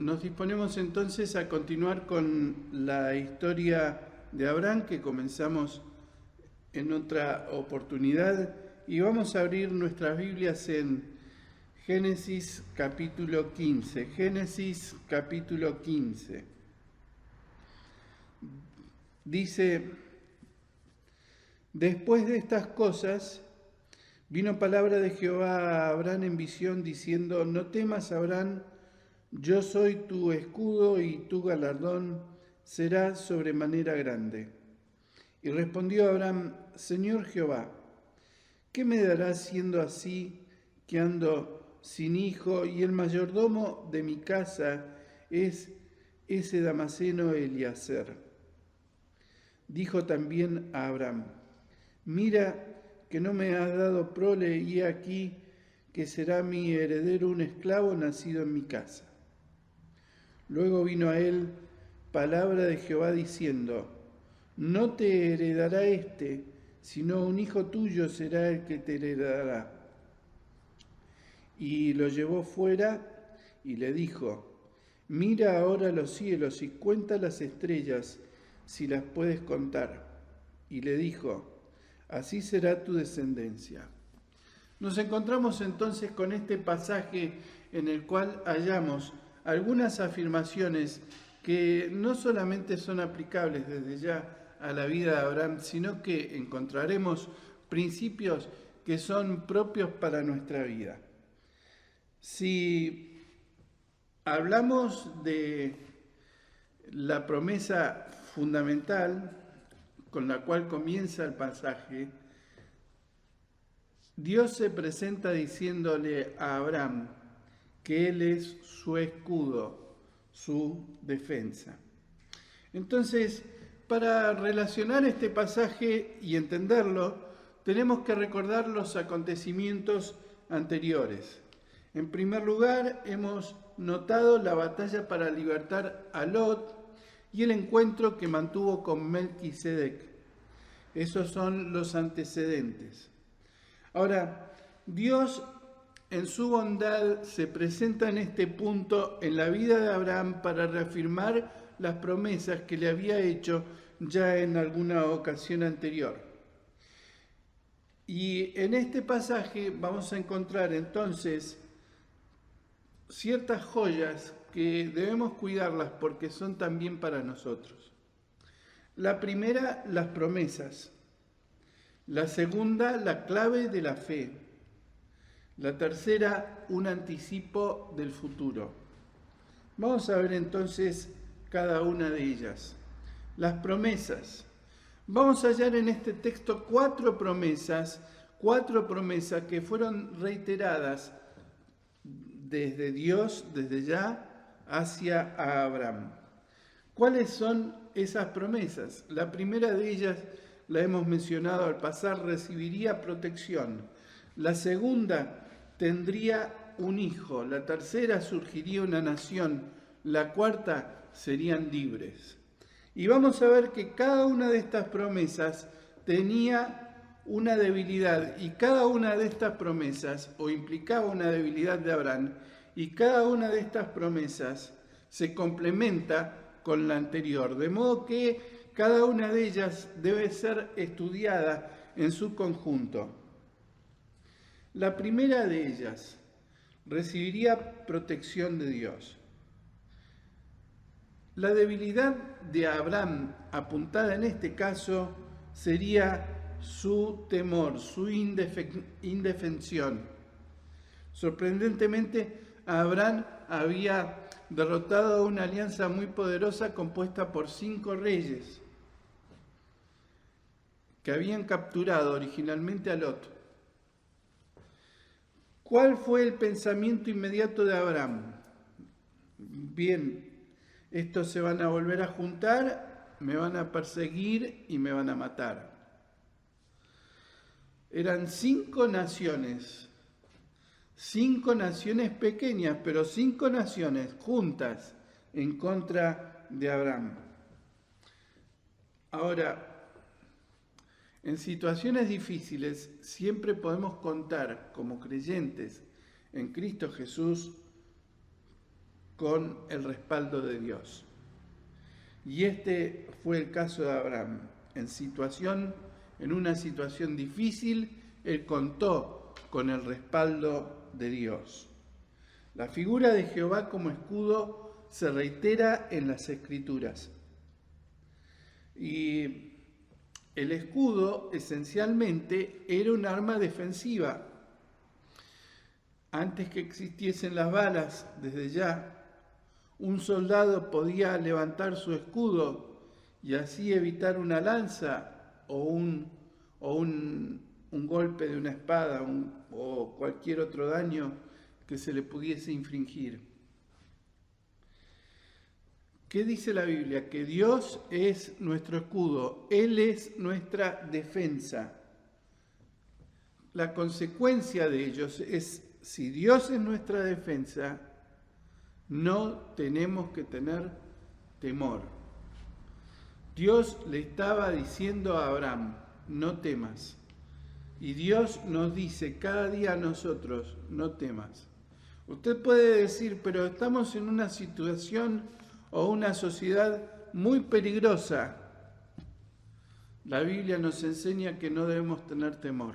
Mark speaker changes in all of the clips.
Speaker 1: Nos disponemos entonces a continuar con la historia de Abraham que comenzamos en otra oportunidad y vamos a abrir nuestras Biblias en Génesis capítulo 15. Génesis capítulo 15. Dice: después de estas cosas vino palabra de Jehová a Abraham en visión diciendo: no temas, Abraham, yo soy tu escudo y tu galardón será sobremanera grande. Y respondió Abraham: Señor Jehová, ¿qué me darás siendo así que ando sin hijo y el mayordomo de mi casa es ese Damaseno Eliezer? Dijo también a Abraham: mira que no me has dado prole, y aquí que será mi heredero un esclavo nacido en mi casa. Luego vino a él palabra de Jehová diciendo: no te heredará éste, sino un hijo tuyo será el que te heredará. Y lo llevó fuera y le dijo: mira ahora los cielos y cuenta las estrellas, si las puedes contar. Y le dijo: así será tu descendencia. Nos encontramos entonces con este pasaje en el cual hallamos algunas afirmaciones que no solamente son aplicables desde ya a la vida de Abraham, sino que encontraremos principios que son propios para nuestra vida. Si hablamos de la promesa fundamental con la cual comienza el pasaje, Dios se presenta diciéndole a Abraham que Él es su escudo, su defensa. Entonces, para relacionar este pasaje y entenderlo, tenemos que recordar los acontecimientos anteriores. En primer lugar, hemos notado la batalla para libertar a Lot y el encuentro que mantuvo con Melquisedec. Esos son los antecedentes. Ahora, Dios en su bondad se presenta en este punto en la vida de Abraham para reafirmar las promesas que le había hecho ya en alguna ocasión anterior. Y en este pasaje vamos a encontrar entonces ciertas joyas que debemos cuidarlas porque son también para nosotros. La primera, las promesas. La segunda, la clave de la fe. La tercera, un anticipo del futuro. Vamos a ver entonces cada una de ellas. Las promesas. Vamos a hallar en este texto cuatro promesas que fueron reiteradas desde Dios, desde ya, hacia Abraham. ¿Cuáles son esas promesas? La primera de ellas la hemos mencionado al pasar: recibiría protección. La segunda, tendría un hijo. La tercera, surgiría una nación. La cuarta, serían libres. Y vamos a ver que cada una de estas promesas tenía una debilidad, y cada una de estas promesas, o implicaba una debilidad de Abraham, y cada una de estas promesas se complementa con la anterior, de modo que cada una de ellas debe ser estudiada en su conjunto. La primera de ellas, recibiría protección de Dios. La debilidad de Abraham, apuntada en este caso, sería su temor, su indefensión. Sorprendentemente, Abraham había derrotado a una alianza muy poderosa compuesta por 5 reyes que habían capturado originalmente a Lot. ¿Cuál fue el pensamiento inmediato de Abraham? Bien, estos se van a volver a juntar, me van a perseguir y me van a matar. Eran 5 naciones pequeñas, pero 5 naciones juntas en contra de Abraham. Ahora, en situaciones difíciles siempre podemos contar como creyentes en Cristo Jesús con el respaldo de Dios. Y este fue el caso de Abraham. En una situación difícil, él contó con el respaldo de Dios. La figura de Jehová como escudo se reitera en las Escrituras. Y el escudo esencialmente era un arma defensiva. Antes que existiesen las balas, desde ya, un soldado podía levantar su escudo y así evitar una lanza o un golpe de una espada o cualquier otro daño que se le pudiese infligir. ¿Qué dice la Biblia? Que Dios es nuestro escudo, Él es nuestra defensa. La consecuencia de ellos es, si Dios es nuestra defensa, no tenemos que tener temor. Dios le estaba diciendo a Abraham, no temas. Y Dios nos dice cada día a nosotros, no temas. Usted puede decir, pero estamos en una situación o una sociedad muy peligrosa. La Biblia nos enseña que no debemos tener temor.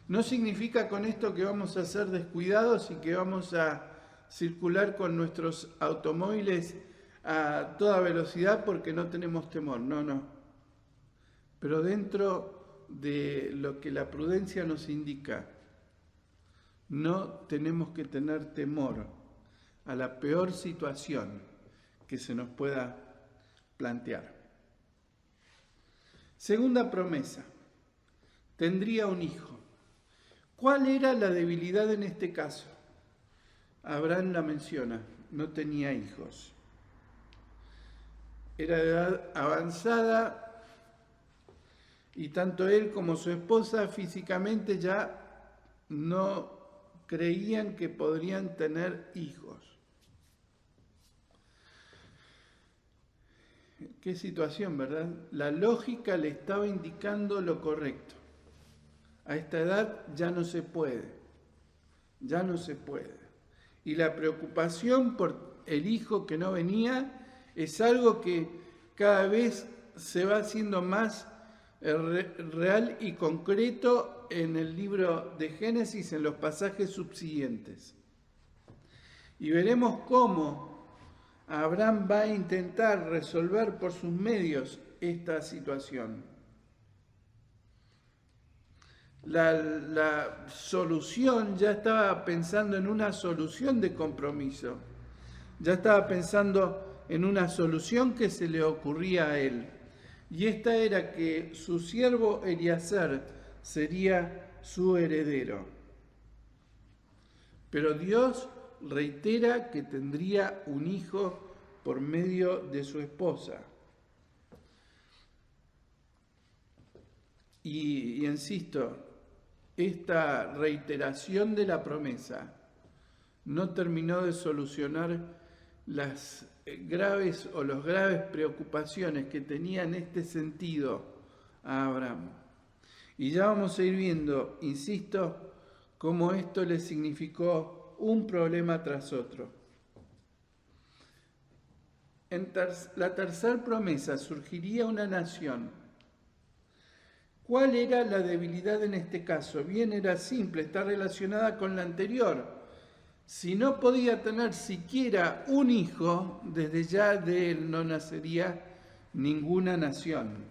Speaker 1: No significa con esto que vamos a ser descuidados y que vamos a circular con nuestros automóviles a toda velocidad porque no tenemos temor. No. Pero dentro de lo que la prudencia nos indica, no tenemos que tener temor a la peor situación que se nos pueda plantear. Segunda promesa, tendría un hijo. ¿Cuál era la debilidad en este caso? Abraham la menciona, no tenía hijos. Era de edad avanzada y tanto él como su esposa físicamente ya no creían que podrían tener hijos. Qué situación, ¿verdad? La lógica le estaba indicando lo correcto. A esta edad ya no se puede. Y la preocupación por el hijo que no venía es algo que cada vez se va haciendo más real y concreto en el libro de Génesis, en los pasajes subsiguientes. Y veremos cómo Abraham va a intentar resolver por sus medios esta situación. La solución, ya estaba pensando en una solución de compromiso, ya estaba pensando en una solución que se le ocurría a él, y esta era que su siervo Eliezer sería su heredero. Pero Dios reitera que tendría un hijo por medio de su esposa. Y insisto, esta reiteración de la promesa no terminó de solucionar las graves preocupaciones que tenía en este sentido a Abraham. Y ya vamos a ir viendo, insisto, cómo esto le significó un problema tras otro. En la tercera promesa surgiría una nación. ¿Cuál era la debilidad en este caso? Bien, era simple, está relacionada con la anterior. Si no podía tener siquiera un hijo, desde ya de él no nacería ninguna nación.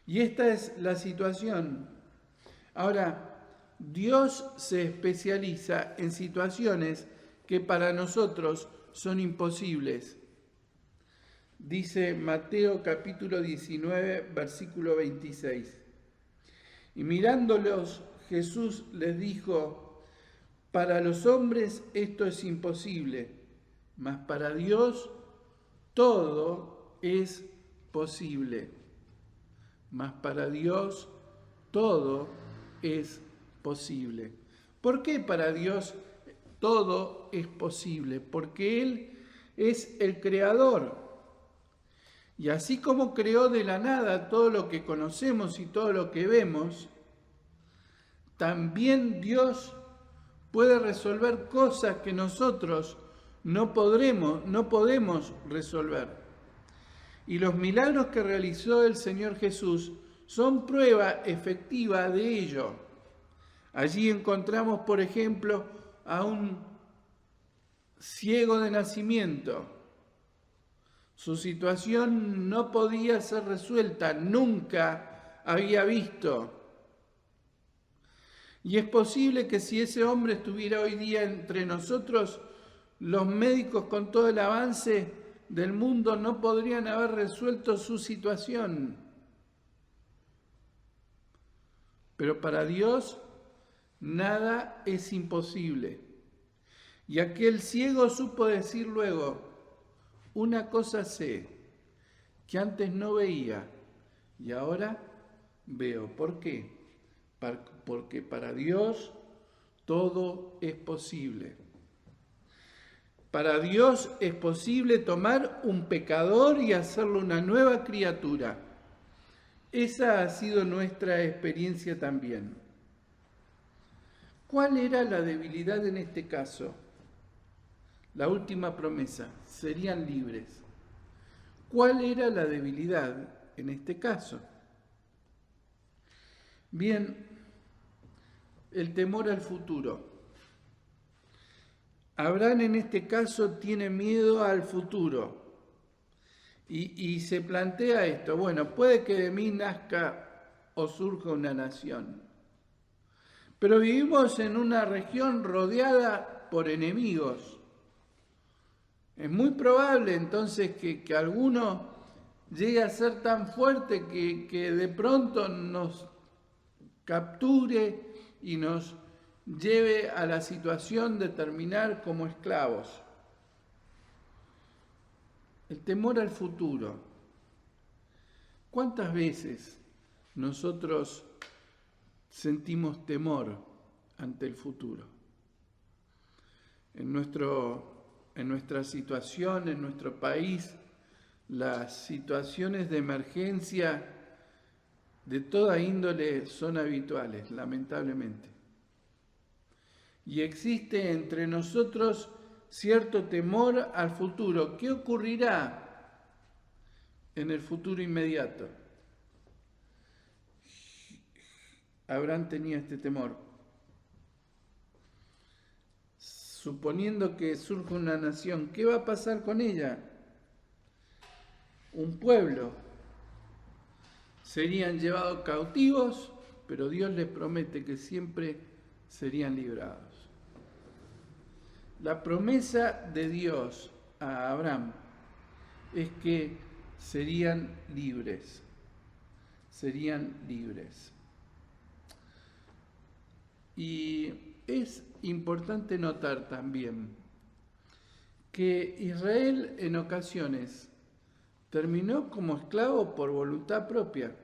Speaker 1: Y esta es la situación. Ahora, Dios se especializa en situaciones que para nosotros son imposibles. Dice Mateo capítulo 19, versículo 26. Y mirándolos, Jesús les dijo: para los hombres esto es imposible, mas para Dios todo es posible. Mas para Dios todo es posible. ¿Por qué para Dios todo es posible? Porque Él es el creador. Y así como creó de la nada todo lo que conocemos y todo lo que vemos, también Dios puede resolver cosas que nosotros no podemos resolver. Y los milagros que realizó el Señor Jesús son prueba efectiva de ello. Allí encontramos, por ejemplo, a un ciego de nacimiento. Su situación no podía ser resuelta, nunca había visto. Y es posible que si ese hombre estuviera hoy día entre nosotros, los médicos con todo el avance del mundo no podrían haber resuelto su situación. Pero para Dios nada es imposible. Y aquel ciego supo decir luego, una cosa sé, que antes no veía y ahora veo. ¿Por qué? Porque para Dios todo es posible. Para Dios es posible tomar un pecador y hacerlo una nueva criatura. Esa ha sido nuestra experiencia también. ¿Cuál era la debilidad en este caso? La última promesa, serían libres. ¿Cuál era la debilidad en este caso? Bien, el temor al futuro. Abraham en este caso tiene miedo al futuro y se plantea esto, bueno, puede que de mí nazca o surja una nación, pero vivimos en una región rodeada por enemigos. Es muy probable entonces que alguno llegue a ser tan fuerte que de pronto nos capture y nos lleve a la situación de terminar como esclavos. El temor al futuro. ¿Cuántas veces nosotros sentimos temor ante el futuro? En nuestra situación, en nuestro país, las situaciones de emergencia de toda índole son habituales, lamentablemente. Y existe entre nosotros cierto temor al futuro. ¿Qué ocurrirá en el futuro inmediato? Abraham tenía este temor. Suponiendo que surja una nación, ¿qué va a pasar con ella? Un pueblo. Serían llevados cautivos, pero Dios les promete que siempre serían librados. La promesa de Dios a Abraham es que serían libres. Serían libres. Y es importante notar también que Israel en ocasiones terminó como esclavo por voluntad propia.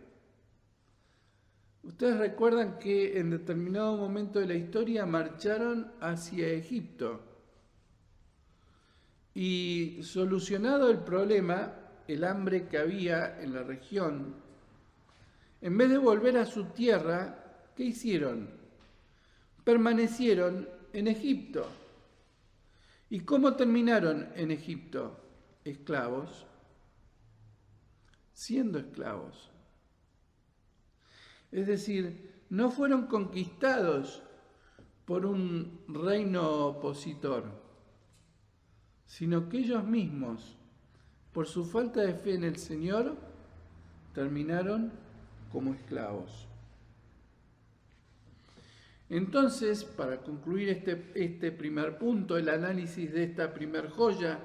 Speaker 1: Ustedes recuerdan que en determinado momento de la historia marcharon hacia Egipto y solucionado el problema, el hambre que había en la región, en vez de volver a su tierra, ¿qué hicieron? Permanecieron en Egipto. ¿Y cómo terminaron en Egipto? Esclavos, siendo esclavos. Es decir, no fueron conquistados por un reino opositor, sino que ellos mismos, por su falta de fe en el Señor, terminaron como esclavos. Entonces, para concluir este primer punto, el análisis de esta primer joya,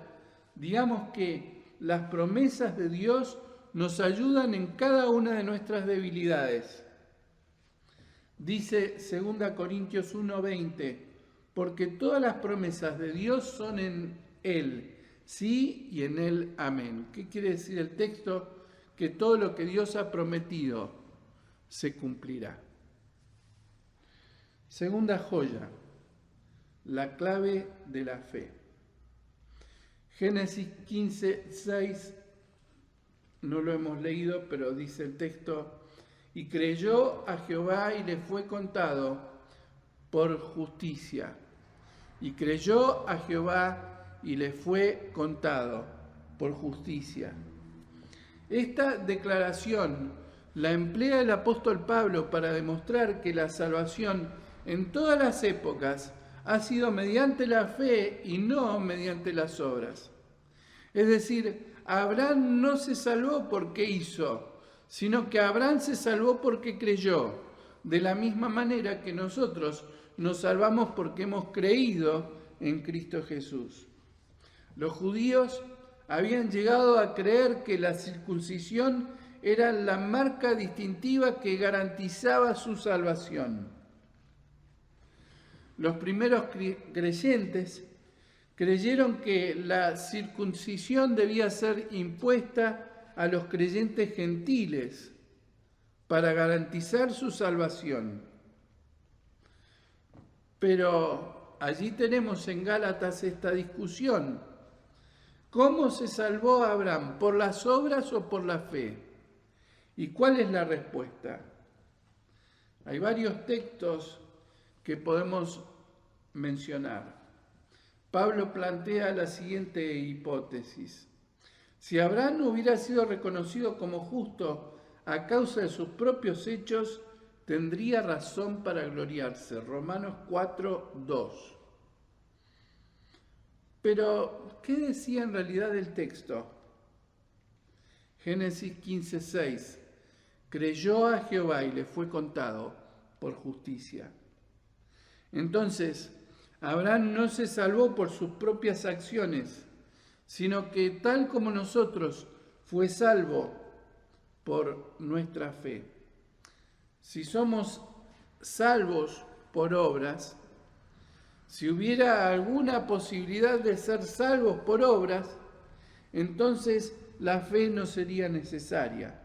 Speaker 1: digamos que las promesas de Dios nos ayudan en cada una de nuestras debilidades. Dice 2 Corintios 1:20, porque todas las promesas de Dios son en Él, sí y en Él, amén. ¿Qué quiere decir el texto? Que todo lo que Dios ha prometido se cumplirá. Segunda joya, la clave de la fe. Génesis 15:6, no lo hemos leído, pero dice el texto, y creyó a Jehová y le fue contado por justicia. y creyó a Jehová y le fue contado por justicia. Esta declaración la emplea el apóstol Pablo para demostrar que la salvación en todas las épocas ha sido mediante la fe y no mediante las obras. Es decir, Abraham no se salvó porque hizo, sino que Abraham se salvó porque creyó, de la misma manera que nosotros nos salvamos porque hemos creído en Cristo Jesús. Los judíos habían llegado a creer que la circuncisión era la marca distintiva que garantizaba su salvación. Los primeros creyentes creyeron que la circuncisión debía ser impuesta a los creyentes gentiles para garantizar su salvación. Pero allí tenemos en Gálatas esta discusión. ¿Cómo se salvó Abraham? ¿Por las obras o por la fe? ¿Y cuál es la respuesta? Hay varios textos que podemos mencionar. Pablo plantea la siguiente hipótesis. Si Abraham hubiera sido reconocido como justo a causa de sus propios hechos, tendría razón para gloriarse. Romanos 4:2. Pero, ¿qué decía en realidad el texto? Génesis 15:6. Creyó a Jehová y le fue contado por justicia. Entonces, Abraham no se salvó por sus propias acciones, sino que tal como nosotros fue salvo por nuestra fe. Si somos salvos por obras, si hubiera alguna posibilidad de ser salvos por obras, entonces la fe no sería necesaria.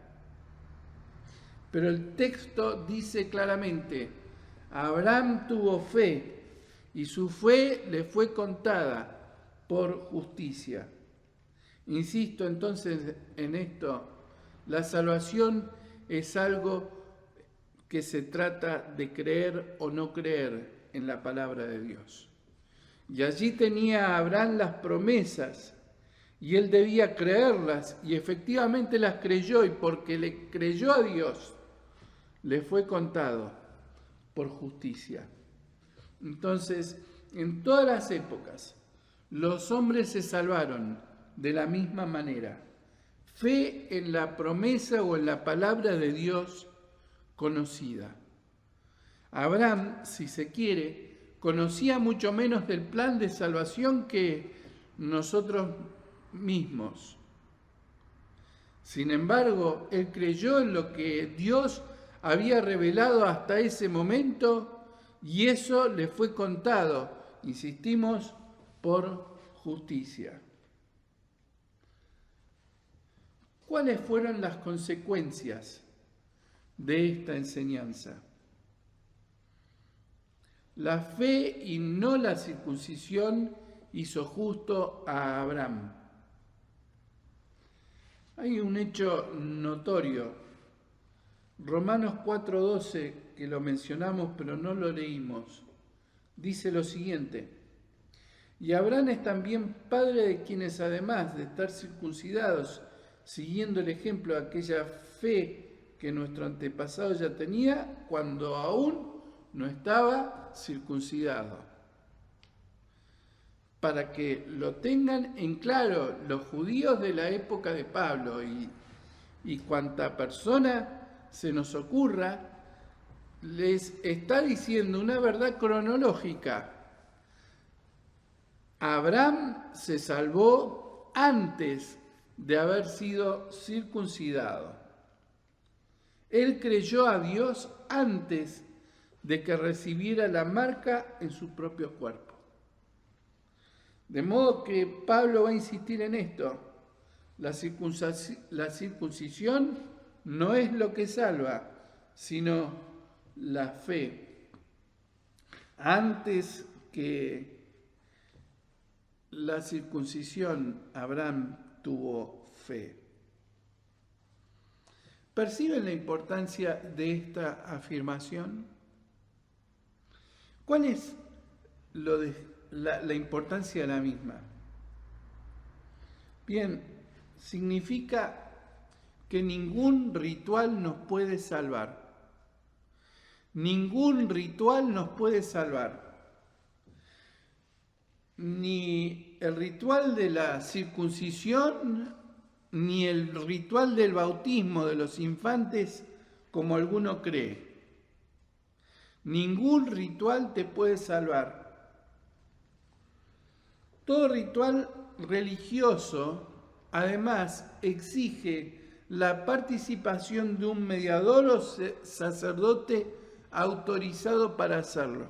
Speaker 1: Pero el texto dice claramente, Abraham tuvo fe y su fe le fue contada por justicia. Insisto entonces en esto, la salvación es algo que se trata de creer o no creer en la palabra de Dios. Y allí tenía Abraham las promesas y él debía creerlas y efectivamente las creyó y porque le creyó a Dios, le fue contado por justicia. Entonces, en todas las épocas, los hombres se salvaron de la misma manera. Fe en la promesa o en la palabra de Dios conocida. Abraham, si se quiere, conocía mucho menos del plan de salvación que nosotros mismos. Sin embargo, él creyó en lo que Dios había revelado hasta ese momento y eso le fue contado, insistimos, por justicia. ¿Cuáles fueron las consecuencias de esta enseñanza? La fe y no la circuncisión hizo justo a Abraham. Hay un hecho notorio. Romanos 4:12, que lo mencionamos pero no lo leímos, dice lo siguiente: y Abraham es también padre de quienes además de estar circuncidados, siguiendo el ejemplo de aquella fe que nuestro antepasado ya tenía cuando aún no estaba circuncidado. Para que lo tengan en claro los judíos de la época de Pablo y cuanta persona se nos ocurra, les está diciendo una verdad cronológica. Abraham se salvó antes de haber sido circuncidado. Él creyó a Dios antes de que recibiera la marca en su propio cuerpo. De modo que Pablo va a insistir en esto. La circuncisión no es lo que salva, sino la fe. Antes que la circuncisión, Abraham tuvo fe. ¿Perciben la importancia de esta afirmación? ¿Cuál es lo la importancia de la misma. Bien, significa que ningún ritual nos puede salvar. Ningún ritual nos puede salvar. Ni el ritual de la circuncisión, ni el ritual del bautismo de los infantes, como alguno cree. Ningún ritual te puede salvar. Todo ritual religioso, además, exige la participación de un mediador o sacerdote autorizado para hacerlo.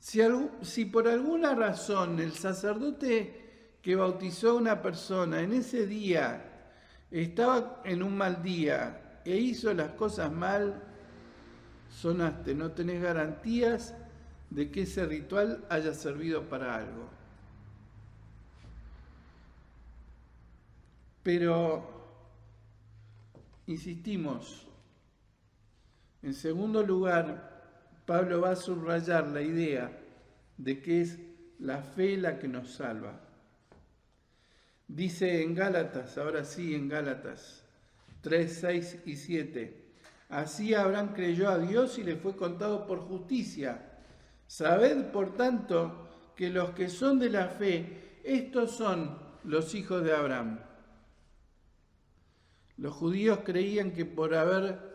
Speaker 1: Si por alguna razón el sacerdote que bautizó a una persona en ese día estaba en un mal día e hizo las cosas mal, sonaste, no tenés garantías de que ese ritual haya servido para algo. Pero, insistimos, en segundo lugar, Pablo va a subrayar la idea de que es la fe la que nos salva. Dice en Gálatas, ahora sí en Gálatas 3, 6 y 7, así Abraham creyó a Dios y le fue contado por justicia. Sabed, por tanto, que los que son de la fe, estos son los hijos de Abraham. Los judíos creían que por haber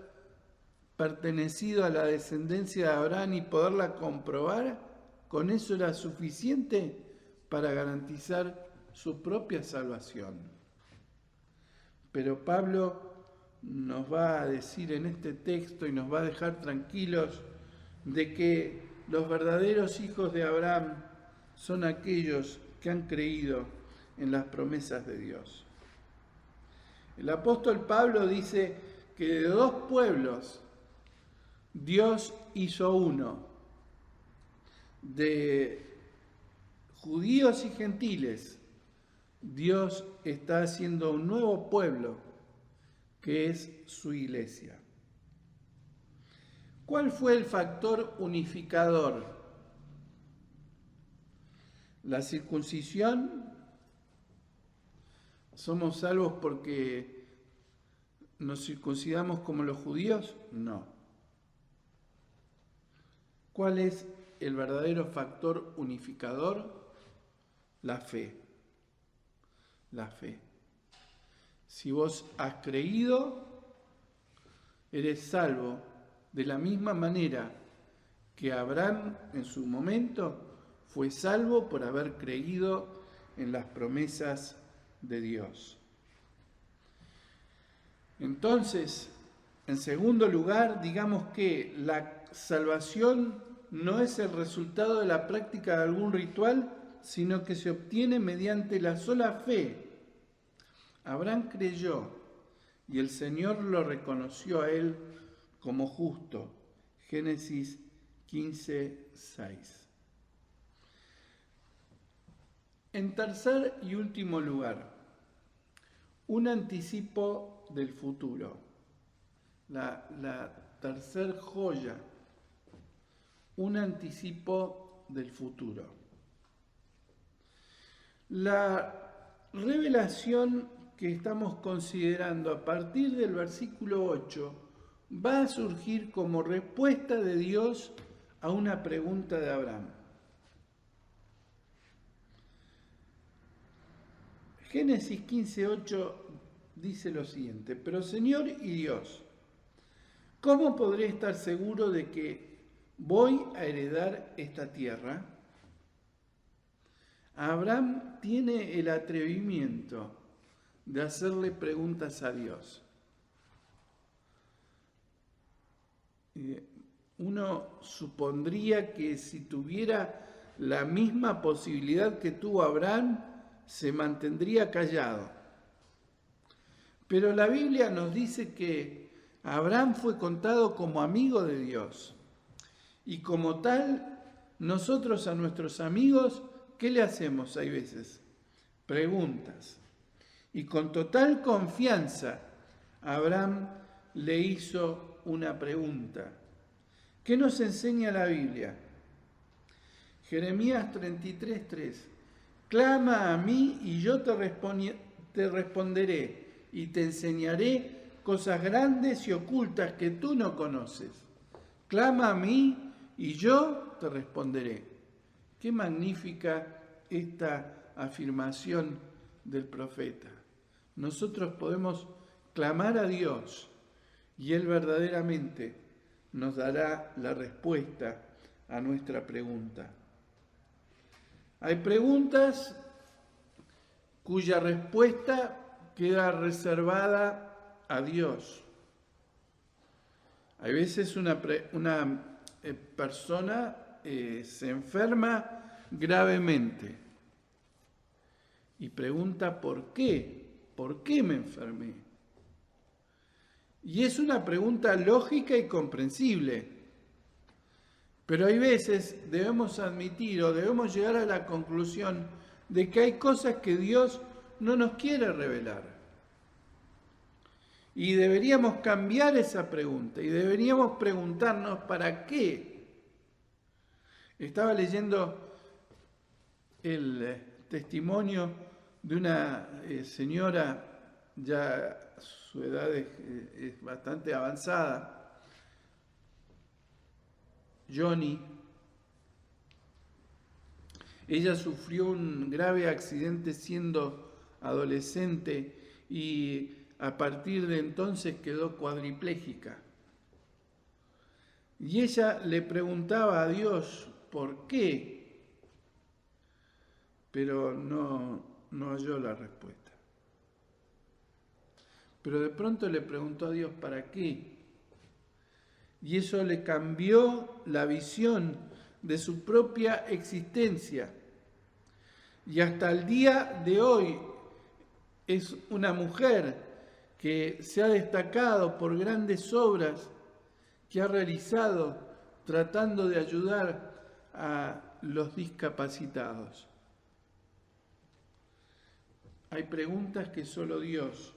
Speaker 1: pertenecido a la descendencia de Abraham y poderla comprobar, con eso era suficiente para garantizar su propia salvación. Pero Pablo nos va a decir en este texto y nos va a dejar tranquilos de que los verdaderos hijos de Abraham son aquellos que han creído en las promesas de Dios. El apóstol Pablo dice que de dos pueblos Dios hizo uno, de judíos y gentiles. Dios está haciendo un nuevo pueblo, que es su iglesia. ¿Cuál fue el factor unificador? ¿La circuncisión? ¿Somos salvos porque nos circuncidamos como los judíos? No. ¿Cuál es el verdadero factor unificador? La fe. La fe. Si vos has creído, eres salvo de la misma manera que Abraham en su momento fue salvo por haber creído en las promesas de Dios. Entonces, en segundo lugar, digamos que la salvación no es el resultado de la práctica de algún ritual, sino que se obtiene mediante la sola fe. Abraham creyó y el Señor lo reconoció a él como justo. Génesis 15, 6. En tercer y último lugar, un anticipo del futuro. La tercer joya, un anticipo del futuro. La revelación que estamos considerando a partir del versículo 8 va a surgir como respuesta de Dios a una pregunta de Abraham. Génesis 15:8 dice lo siguiente: pero Señor y Dios, ¿cómo podré estar seguro de que voy a heredar esta tierra? Abraham tiene el atrevimiento de hacerle preguntas a Dios. Uno supondría que si tuviera la misma posibilidad que tuvo Abraham, se mantendría callado. Pero la Biblia nos dice que Abraham fue contado como amigo de Dios. Y como tal, nosotros a nuestros amigos, ¿qué le hacemos? Hay veces preguntas. Y con total confianza, Abraham le hizo una pregunta. ¿Qué nos enseña la Biblia? Jeremías 33:3. Clama a mí y yo te responderé y te enseñaré cosas grandes y ocultas que tú no conoces. Clama a mí y yo te responderé. Qué magnífica esta afirmación del profeta. Nosotros podemos clamar a Dios y Él verdaderamente nos dará la respuesta a nuestra pregunta. Hay preguntas cuya respuesta queda reservada a Dios. Hay veces una persona se enferma gravemente y pregunta ¿por qué? ¿Por qué me enfermé? Y es una pregunta lógica y comprensible. Pero hay veces debemos admitir o debemos llegar a la conclusión de que hay cosas que Dios no nos quiere revelar. Y deberíamos cambiar esa pregunta y deberíamos preguntarnos ¿para qué? Estaba leyendo el testimonio de una señora, ya su edad es bastante avanzada, Johnny. Ella sufrió un grave accidente siendo adolescente y a partir de entonces quedó cuadripléjica. Y ella le preguntaba a Dios por qué, pero no halló la respuesta. Pero de pronto le preguntó a Dios para qué. Y eso le cambió la visión de su propia existencia. Y hasta el día de hoy es una mujer que se ha destacado por grandes obras que ha realizado tratando de ayudar a los discapacitados. Hay preguntas que solo Dios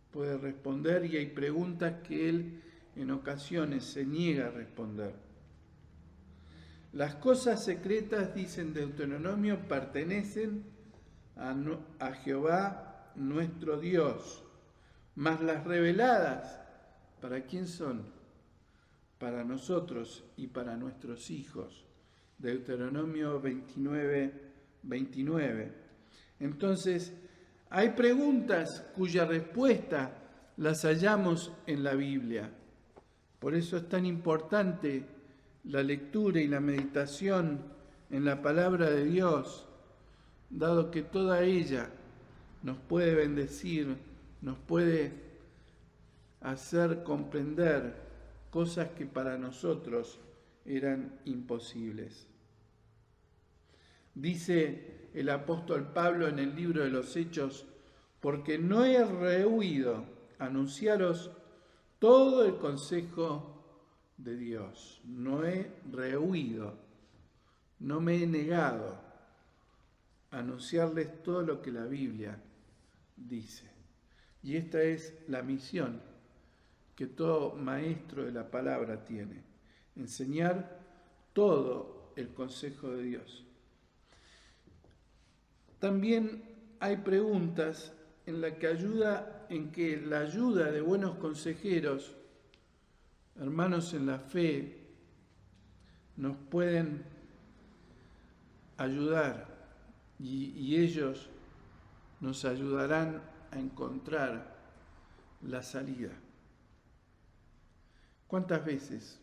Speaker 1: puede responder y hay preguntas que Él en ocasiones se niega a responder. Las cosas secretas, dice en Deuteronomio, pertenecen a Jehová nuestro Dios, mas las reveladas, ¿para quién son? Para nosotros y para nuestros hijos. Deuteronomio 29:29. Entonces, hay preguntas cuya respuesta las hallamos en la Biblia. Por eso es tan importante la lectura y la meditación en la palabra de Dios, dado que toda ella nos puede bendecir, nos puede hacer comprender cosas que para nosotros eran imposibles. Dice el apóstol Pablo en el libro de los Hechos, porque no he rehuido anunciaros todo el consejo de Dios. No he rehuido, no me he negado a anunciarles todo lo que la Biblia dice. Y esta es la misión que todo maestro de la palabra tiene, enseñar todo el consejo de Dios. También hay preguntas en que la ayuda de buenos consejeros, hermanos en la fe, nos pueden ayudar y ellos nos ayudarán a encontrar la salida. ¿Cuántas veces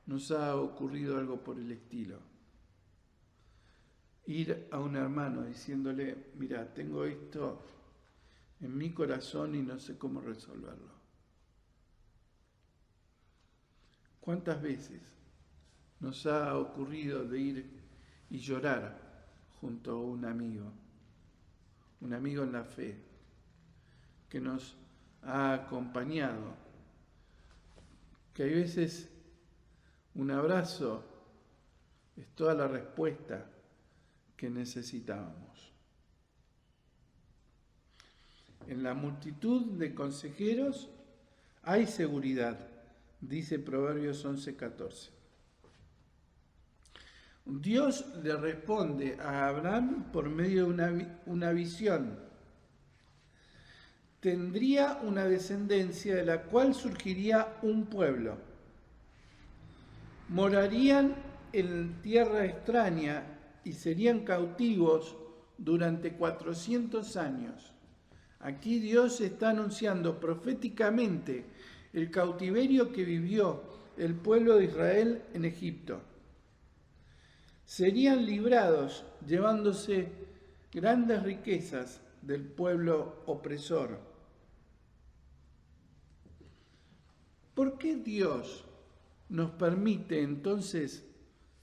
Speaker 1: nos ha ocurrido algo por el estilo? Ir a un hermano diciéndole, mira, tengo esto en mi corazón y no sé cómo resolverlo. ¿Cuántas veces nos ha ocurrido de ir y llorar junto a un amigo en la fe, que nos ha acompañado, que hay veces un abrazo es toda la respuesta que necesitábamos? En la multitud de consejeros hay seguridad, dice Proverbios 11:14. Dios le responde a Abraham por medio de una visión. Tendría una descendencia de la cual surgiría un pueblo. Morarían en tierra extraña y serían cautivos durante 400 años. Aquí Dios está anunciando proféticamente el cautiverio que vivió el pueblo de Israel en Egipto. Serían librados llevándose grandes riquezas del pueblo opresor. ¿Por qué Dios nos permite entonces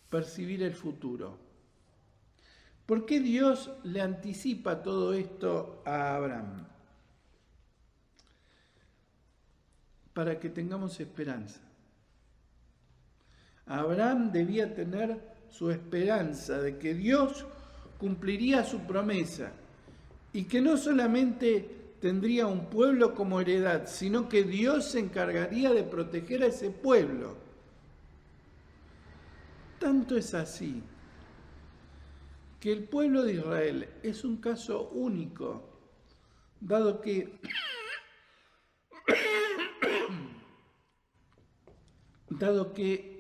Speaker 1: percibir el futuro? ¿Por qué Dios le anticipa todo esto a Abraham? Para que tengamos esperanza. Abraham debía tener su esperanza de que Dios cumpliría su promesa y que no solamente tendría un pueblo como heredad, sino que Dios se encargaría de proteger a ese pueblo. Tanto es así que el pueblo de Israel es un caso único, dado que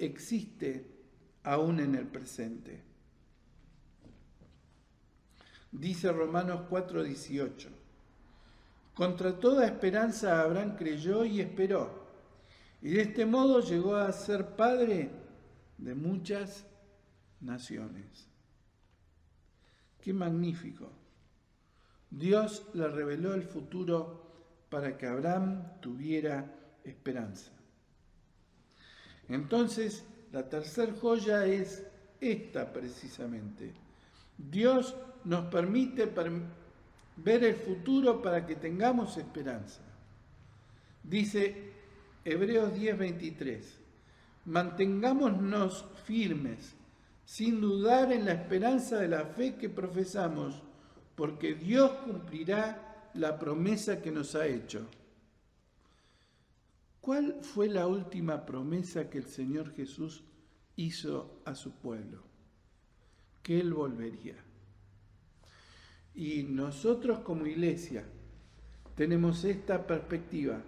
Speaker 1: existe aún en el presente. Dice Romanos 4:18, contra toda esperanza Abraham creyó y esperó, y de este modo llegó a ser padre de muchas naciones. ¡Qué magnífico! Dios le reveló el futuro para que Abraham tuviera esperanza. Entonces, la tercera joya es esta precisamente. Dios nos permite ver el futuro para que tengamos esperanza. Dice Hebreos 10:23, mantengámonos firmes, sin dudar en la esperanza de la fe que profesamos, porque Dios cumplirá la promesa que nos ha hecho. ¿Cuál fue la última promesa que el Señor Jesús hizo a su pueblo? Que Él volvería. Y nosotros como iglesia tenemos esta perspectiva.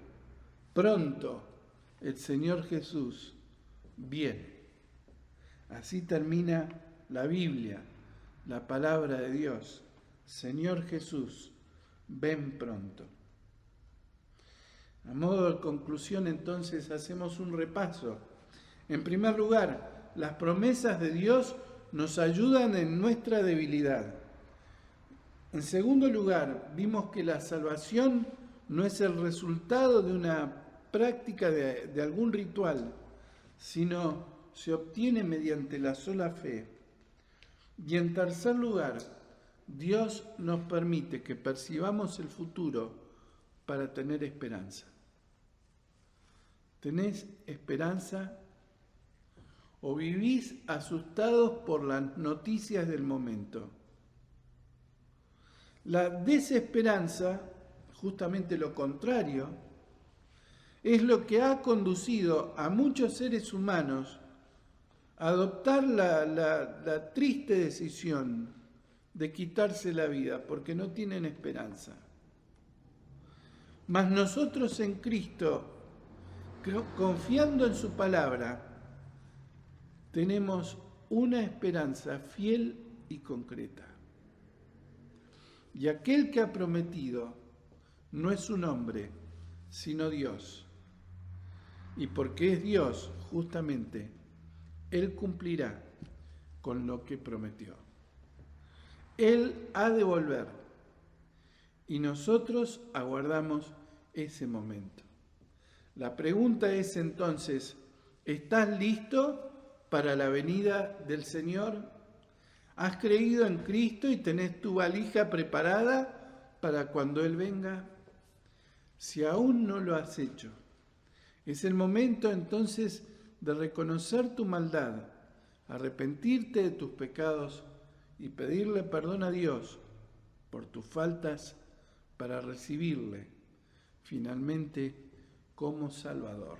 Speaker 1: Pronto el Señor Jesús viene. Así termina la Biblia, la palabra de Dios. Señor Jesús, ven pronto. A modo de conclusión, entonces, hacemos un repaso. En primer lugar, las promesas de Dios nos ayudan en nuestra debilidad. En segundo lugar, vimos que la salvación no es el resultado de una práctica de algún ritual, sino se obtiene mediante la sola fe. Y en tercer lugar, Dios nos permite que percibamos el futuro para tener esperanza. ¿Tenés esperanza? ¿O vivís asustados por las noticias del momento? La desesperanza, justamente lo contrario, es lo que ha conducido a muchos seres humanos a adoptar la triste decisión de quitarse la vida porque no tienen esperanza. Mas nosotros en Cristo, confiando en su palabra, tenemos una esperanza fiel y concreta. Y aquel que ha prometido no es un hombre, sino Dios. Y porque es Dios, justamente, Él cumplirá con lo que prometió. Él ha de volver y nosotros aguardamos ese momento. La pregunta es entonces, ¿estás listo para la venida del Señor? ¿Has creído en Cristo y tenés tu valija preparada para cuando Él venga? Si aún no lo has hecho, es el momento entonces de reconocer tu maldad, arrepentirte de tus pecados y pedirle perdón a Dios por tus faltas para recibirle finalmente como Salvador.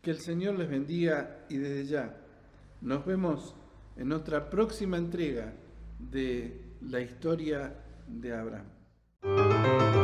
Speaker 1: Que el Señor les bendiga y desde ya Nos vemos en otra próxima entrega de la historia de Abraham.